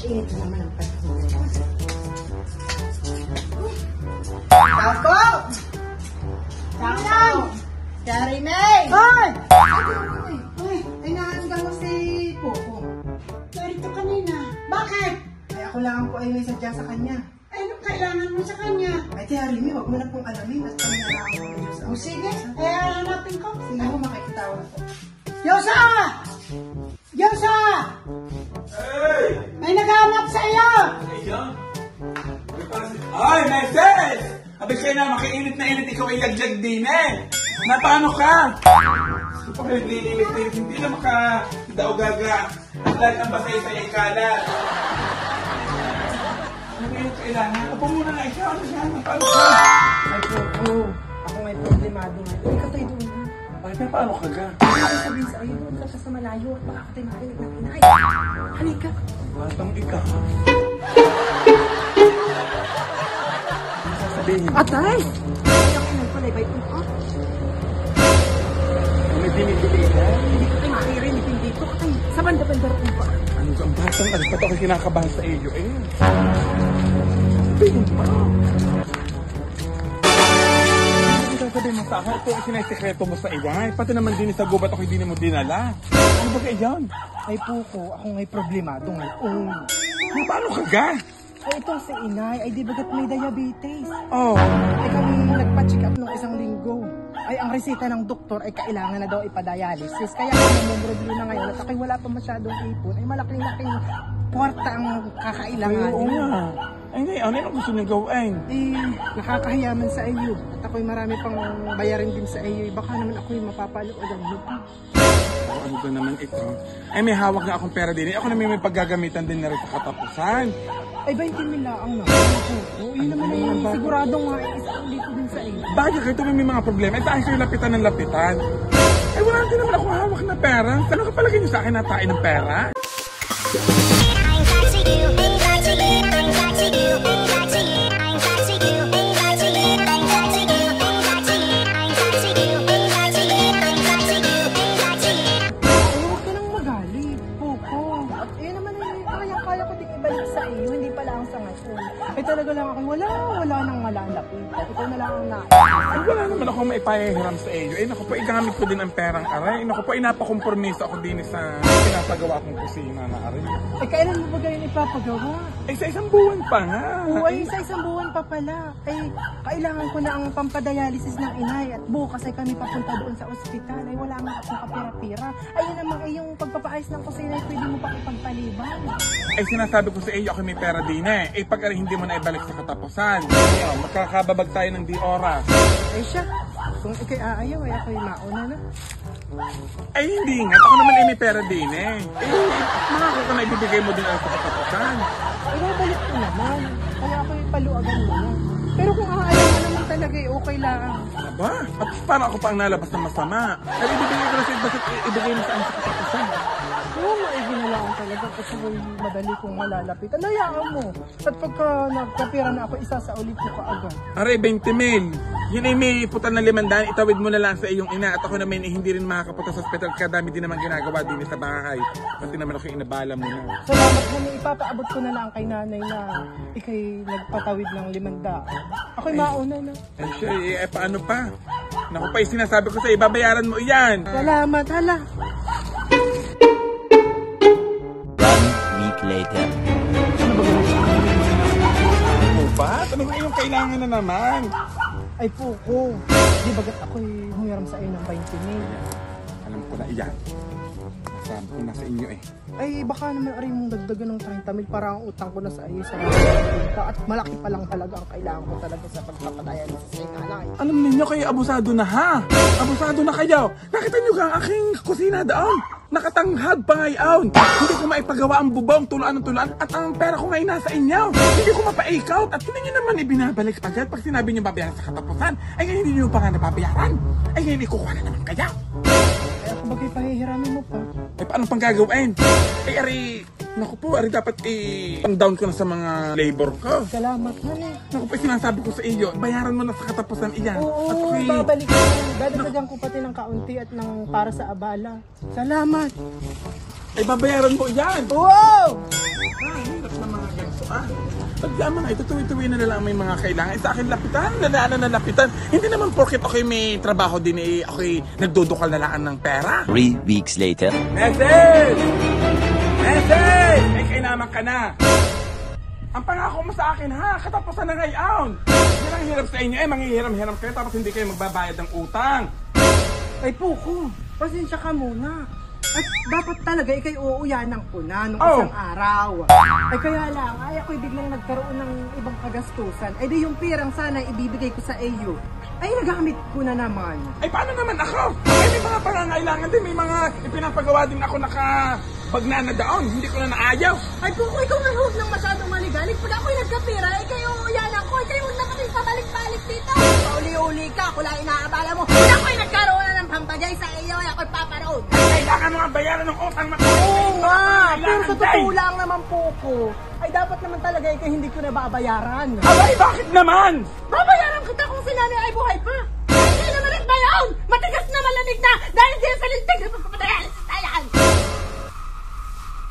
init na naman ang panahon. Tako! Tako! Dari May! Hoy! Ay, nahangan mo si Popo. Narito kanina. Bakit? Ay, ako lang po ay may sadya sa kanya. Ay, anong kailangan mo sa kanya? Ay, Dari May, huwag mo na pong alamin at pangyalaan ko ng Diyos. O sige, ay hanapin ko. Sige mo, makikitawag ko. Yosa! Yosa! Hey! May naghahanap sa iyo! Ayan. Ay, Meses! Abi kayo na, makiinit na init, ikaw ay yag-yag din eh. Na paano ka? So, pag naglililit-lilit, hindi na makadaog-gaga. At lahat ang basay-say ay kalat. Ano ba yung kailangan? Upo muna na ikaw. Ano siya? Paano ka? Ay, Popo, ako may problemado nga. Uy, katay doon ha. Ay, pero paano ka ga? Hindi ko sabihin sa iyo, doon ka siya sa malayo at baka katay marinig ng inay. Halika. Batang ikaw. Ano sasabihin? Atay! Ay, ako nang pala, ibay po ka. May dinidilihan. Hindi ko kayo makirinig, hindi ko katay. Sa banda-banda rin ba? Ano ka? Ang batang ano? Ba't ako kinakabahan sa iyo eh? Sabihin mo. Sabi mo sa akin, ito ang sinasikreto mo sa iwan. Pati naman din sa gubat ako hindi mo dinala. Ano ba kaya yan? Ay, Popo, ako nga'y problemado ngayon. Ay, paano ka ga? Ay, itong si inay, ay di bagat may diabetes. Oh, Ay, kami nagpa-check up nung isang linggo. Ay, ang resita ng doktor ay kailangan na daw ipadialysis. Kaya kung namumroblo na ngayon at ako'y wala pa masyadong ipon, ay malaking-laking kwarta ang kakailangan. oo nga. Ay, ngayon, ano gusto niyo gawin? Eh, nakakahiyaman sa iyo. At ako'y marami pang bayarin din sa iyo. Baka naman ako'y mapapaloodan mo pa. Oh, ano ba naman ito? Ay, may hawak nga akong pera din. Ako naman may paggagamitan din na rin sa katapusan. Ay, 20 mil lang na. Oo, yun naman ay sigurado nga ay isang dito din sa iyo. Bakit kayo may mga problema? Eh, tayo kayo lapitan ng lapitan. Ay, wala din naman ako hawak na pera. Ano ka palagay niyo sa akin na tayo ng pera? Huwag ka nang magalit, Popo. At eh naman ay kaya ko din ibalik sa iyo, hindi pala ang sa ngayon. Eh talaga lang ako, wala nang malalapit. Ikaw na lang ang Ay, wala naman ako maipahiram sa iyo. Eh, naku po, igamit ko din ang perang aray. Naku po, inapakompromiso ako din sa pinapagawa kong kusina na aray. Eh kailan mo ba ganyan ipapagawa? Eh, sa isang buwan pa nga. Oo, ay sa isang buwan pa pala. Ay, kailangan ko na ang pampadialysis ng inay at bukas ay kami papunta doon sa ospital. Ay, wala nga akong kapira-pira. Ayun naman, ay yung pagpapaayos ng kusina ay pwede mo pa ipagpaliban. Eh, sinasabi ko sa iyo, ako may pera din eh. Eh, pag hindi mo na ibalik sa katapusan. Ayun, magkakababag tayo ng di oras. Ay siya, kung ikay aayaw, ay ako'y mauna na. Ay, hindi nga. Ako naman ay may pera din eh. Makako ka na ibibigay mo din ang sa katapusan. Ay, babalik ko naman. Kaya ako'y paluagan mo na. Pero kung aayaw mo naman talaga, okay lang. Aba, at paano ako pa ang nalabas ng masama? Ay, ibibigay ko na sa iba, ibigay mo saan sa katapusan. Oo, maiginalaan talaga kasi madali kong malalapit. Alayaan mo. At pagka nagkapira na ako, isasaulit ko kaagad. Aray, 20 mil. Yun ay may putal na 500, itawid mo na lang sa iyong ina. At ako naman eh, hindi rin makakapunta sa hospital. Kadami din naman ginagawa din sa bahay. Pati naman ako inabala mo na. Salamat naman, ipapaabot ko na lang kay nanay na ikay nagpatawid ng 500. Ako'y mauna na. Ay, siya, eh, paano pa? Naku pa, sinasabi ko sa ibabayaran mo iyan. Salamat, hala. Week later. Ano ba? Ano ba yung kailangan na naman? Ay, Popo. Di bagat ako'y humiram sa iyo ng 20 mil. Alam ko na iyan. Sabi ko na sa inyo eh. Ay, baka naman aray mong dagdagan ng 30 mil para ang utang ko na sa iyo sa mga. At malaki pa lang talaga ang kailangan ko talaga sa pagpapadialysis sa nanay. Alam ninyo kayo, abusado na ha? Abusado na kayo. Nakita nyo ka ang aking kusina daon? Nakatanghad pa ngayon. Hindi ko maipagawa ang bubong, tulaan ng tulaan. At ang pera ko ngayon nasa inyo. Hindi ko mapa-out. At hindi nyo naman ibinabalik agad pag sinabi nyo babayaran sa katapusan. Ay ngayon hindi nyo pa nga nababayaran. Ay ngayon ikukuha na naman kaya. Kaya kung bagay pahihiramin mo pa. Ay paano pang gagawin? Ay ari, naku po, ari dapat i-down ko na sa mga labor ko. Salamat na eh. Naku po, sinasabi ko sa iyo, bayaran mo na sa katapusan iyan. Oo, At ako'y- babalik ko. Dadagdagan ko pati ng kaunti at ng para sa abala. Salamat. ay babayaran mo iyan. Wow! Hirap na mga ganito Pagkaan mga ito, tuwi-tuwi na lang may mga kailangan. Sa akin lapitan, nalaan na lapitan. Hindi naman porket okay may trabaho din okay nagdudukal na lang ng pera. 3 weeks later. Message! Message! May kailangan ka na. Ang pangako mo sa akin katapusan na ngayon. Yan ang hirap sa inyo manghihiram-hiram kayo tapos hindi kayo magbabayad ng utang. Ay, Puko, pasensya ka muna. At dapat talaga ikay uuyanan ko na nung isang araw. Ay kaya lang, ako'y biglang nagkaroon ng ibang kagastusan. Ay di yung pirang sana ibibigay ko sa iyo. Ay nagamit ko na naman. Ay paano naman ako? Ay may mga pangangailangan din, may mga ipinapagawa din ako bagnana daon, hindi ko na naayaw. Ay Puko, ikaw nga huwag nang masyadong maligalig. Pag ako'y nagkapira, ikay uuyanan ko. Ikay huwag naman kayo pabalik-balik dito. Pauli-uli ka, kula inaabala mo. Pag ako'y nagkaroon na ng pampagay sa iyo, ako'y paparoon. Kailangan mo ang bayaran ng utang Oo nga, pero sa totoo lang naman Puko, ay dapat naman talaga ikay hindi ko na babayaran. Abay, bakit naman? Babayaran kita kung si nanay ay buhay pa. Hindi naman rin ba yun? Matigas na malamig na dahil din sa lintig na pagpapadayalis na yan.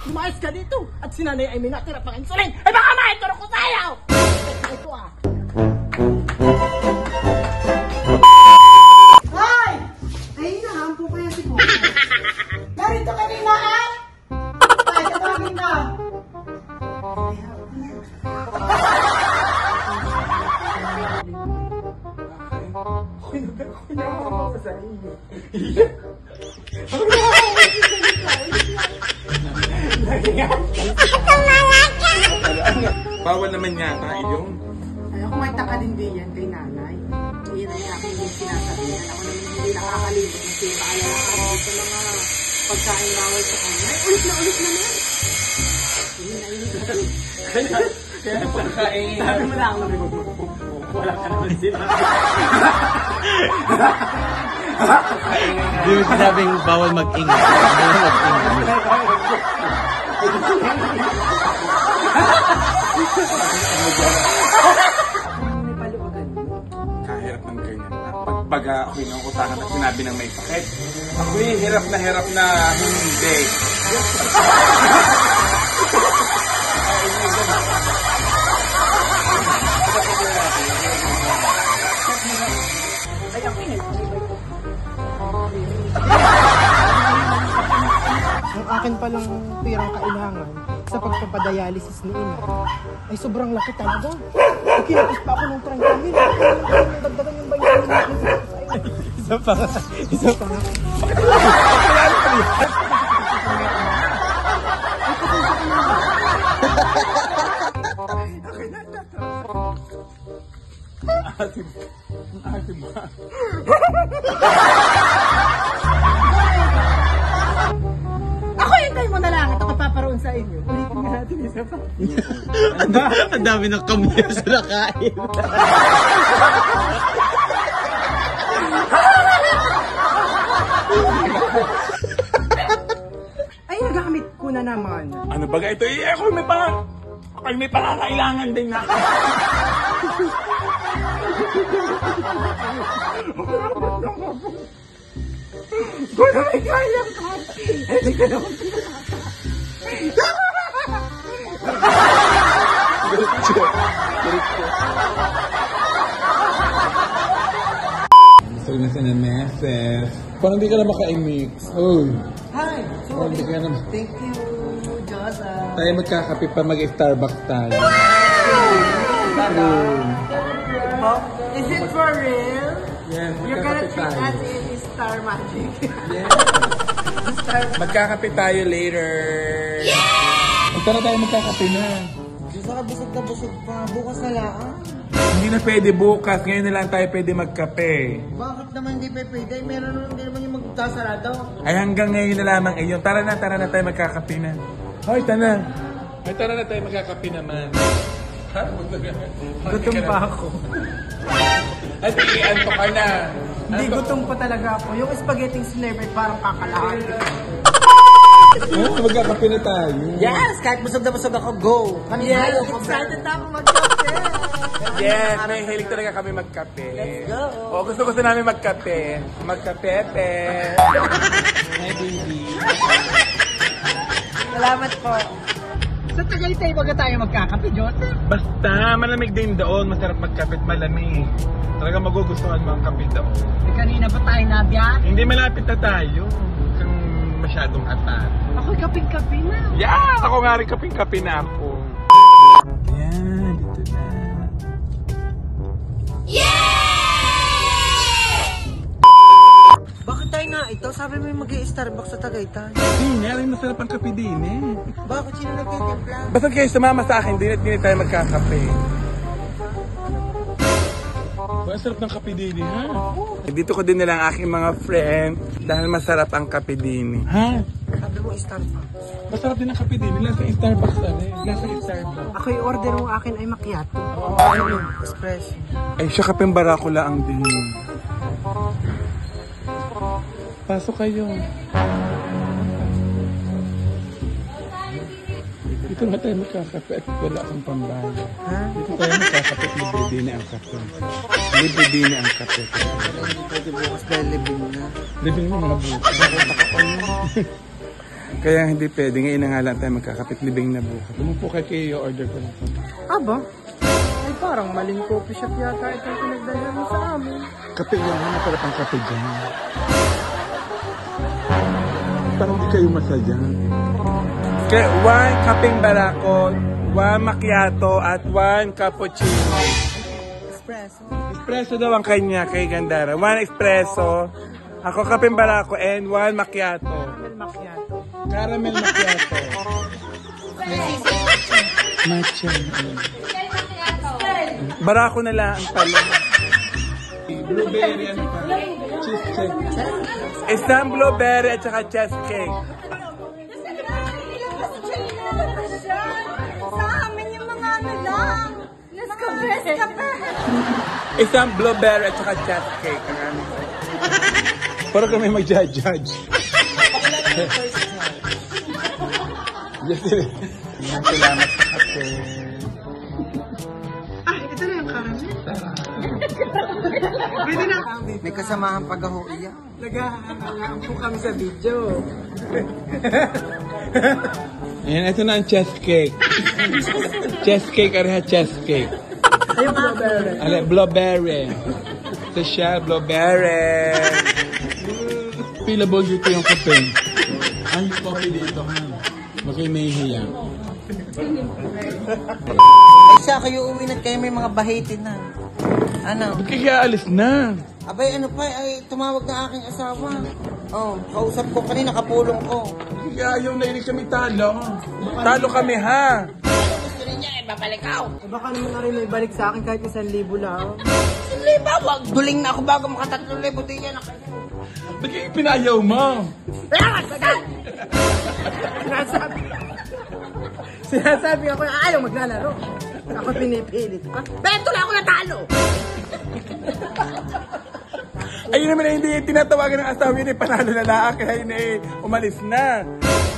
Lumayas ka dito at si nanay ay may natira pang insulin. Ay baka maituro ko sa'yo! Ito Hoy! Ay, nahampo ko yan si Puko. Narito kanina ay! Ay, tawagin na. Bawal naman yata iyon. Ay ako may takalimbing yan kay nanay. Iyan ay aking yung sinasabihan. Ako naman hindi nakakalimot na siya paalala ka sa mga pagkain bawal sa kanya. Ay, ulit na naman. Kaya pagkain. Sabi mo lang naman. Wala ka naman sinabi. Hindi mo sinabing bawal mag-ingay. May paluwagan mo. Kahirap ng ganyan na. Pag ako'y nang utangan at sinabi ng may sakit, ako'y hirap na hindi. Ay, ako yun. Ang akin palang pirang kailangan sa pagpapadialysis ni Ina ay sobrang laki talaga. Kinapos pa ako ng 30 mil. Dagdagan yung bayan natin. Isa pa nga. Asim ba? Ako hintay mo na lang at ako paparoon sa inyo. Ulitin nga natin isa pa. Ang dami ng kamay sa nakain. Ay, nagamit ko na naman. Ano baga ito? Ako'y may pangangailangan din na. Kung may kaya ka, hindi ka naman Gusto ko na siya ng meses. Parang hindi ka na maka-mix. Oh. Hi, Parang hindi ka na thank you, Josa. tayo magkakape pa mag-Starbucks tayo. Is it for real? Yes, You're gonna magkakape treat tayo. us in Star Magic. Yes. Star Magkakape tayo later. Yeah! Huwag na tayo magkakape na. Josa ka, busog na busog pa. Bukas na lang. Hindi na pwede bukas. Ngayon na lang tayo pwede magkape. Bakit naman hindi pa pwede? Meron naman hindi naman yung magkasarado. Ay hanggang ngayon na lamang iyon. Tara na tayo magkakape na. Hoy, tara na tayo magkakape naman. Ha? Gutom pa ako. Ay, anto ka na. Hindi gutom pa talaga ako. Yung spaghetti sinerve ay parang kakalahan. Oh, magkakape na tayo. Yes! Kahit busog na busog ako, go! Yes! Excited na ako magkape! Yes, may hilig talaga kami magkape. Let's go. O, gusto namin magkape. Magkapepe. Hi, baby. Salamat po. Sa Tagaytay, baga tayo magkakape, Joseph. Basta, malamig din doon. Masarap magkapit, malamig. Talaga magugustuhan mo ang kape doon. Eh, kanina pa tayo nabiyak. Hindi malapit na tayo. Kung masyadong atat. Ako'y kaping-kape na. Yeah! Ako nga rin kaping-kape na ako. Yan, dito na. Bakit tayo nga ito? Sabi mo yung mag-i-Starbucks sa Tagaytay. Hindi nga rin masarap ang kape din eh. Bakit sino nagtitimpla? Basta kayo sumama sa akin, din at din tayo magkakape. Ang sarap ng kape din ha? Dito ko din nila ang aking mga friend dahil masarap ang kape din. Ha? Sabi mo Starbucks. Masarap din ang kape din. Nasa Starbucks na rin. Nasa Starbucks. Ako yung order mo akin ay macchiato. Espresso. Ay, siya kapeng barako lang din. Pasok kayo. Dito na tayo magkakape at wala akong pambayad. Ha? Dito tayo magkakape at libre din ang kape. Libre din ang kape. Pwede bukas dahil libing na. Libre mo mga bukas. Kaya hindi pwede. Ngayon na nga lang tayo magkakape at libing na bukas. Umupo kayo, order ko lang. Aba? Ay parang maling coffee shop yata itong pinagdala mo sa amin. Kape yan, masarap ang kape dyan. Parang di kayo masaya. Kaya, 1 kapeng barako, 1 macchiato, at 1 cappuccino. Espresso. Espresso daw ang kanya kay Gandara. 1 espresso, ako kapeng barako, and 1 macchiato. Caramel macchiato. Caramel macchiato. Matcha. Barako na lang ang pala. Blueberry and cheesecake. Isang blueberry at saka cheesecake. Sa amin yung mga ano lang. Nescafe. Isang blueberry at saka cheesecake. Ang aming. Para kami mag-judge. Yes, salamat sa kape. Ah, ito na yung caramel. Pwede na. May kasamahan pag-ahuiya. Nag-aangaan po kami sa video. Ayan, ito na ang cheesecake. Cheesecake, areha cheesecake. Ayun, blueberry. Ale, blueberry. Ito siya, blueberry. Pillable dito yung kape. Ay, yung coffee dito. Huwag kayo nahihiya. Ay, siya kayo uwi na kayo may mga bahitin na. Ano? Ba't kaya alis na? Abay, ano pa, ay tumawag na aking asawa. Oh, kausap ko kanina, kapulong ko. Kaya ayaw na kami talo. Talo kami ha. Gusto rin niya, babalik ako. Eh, baka naman na rin may balik sa akin kahit 1,000 lang. Hindi ba, wag. Duling na ako bago maka 3,000 din yan. Ba't kaya pinayaw mo? Sinasabi ako na ayaw maglalaro. Ako pinipilit. Beto na ako natalo! Ayun naman na hindi tinatawagan ng asawa yun panalo na lahat kaya yun umalis na.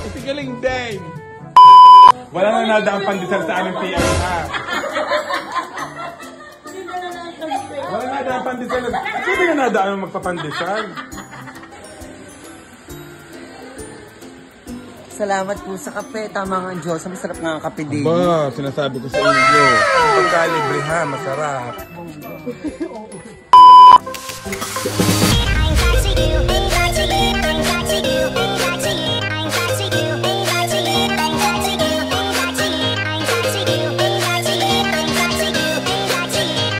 Kasi galing din. Wala na nada ang pandesal sa aming PM ha. Wala na nada ang pandesal. Sino na nada ang magpapandesal? Salamat po sa kape. Tama nga ang Diyos. Masarap nga ang kape din. Ba, sinasabi ko sa inyo. Pagkalibre ha, masarap.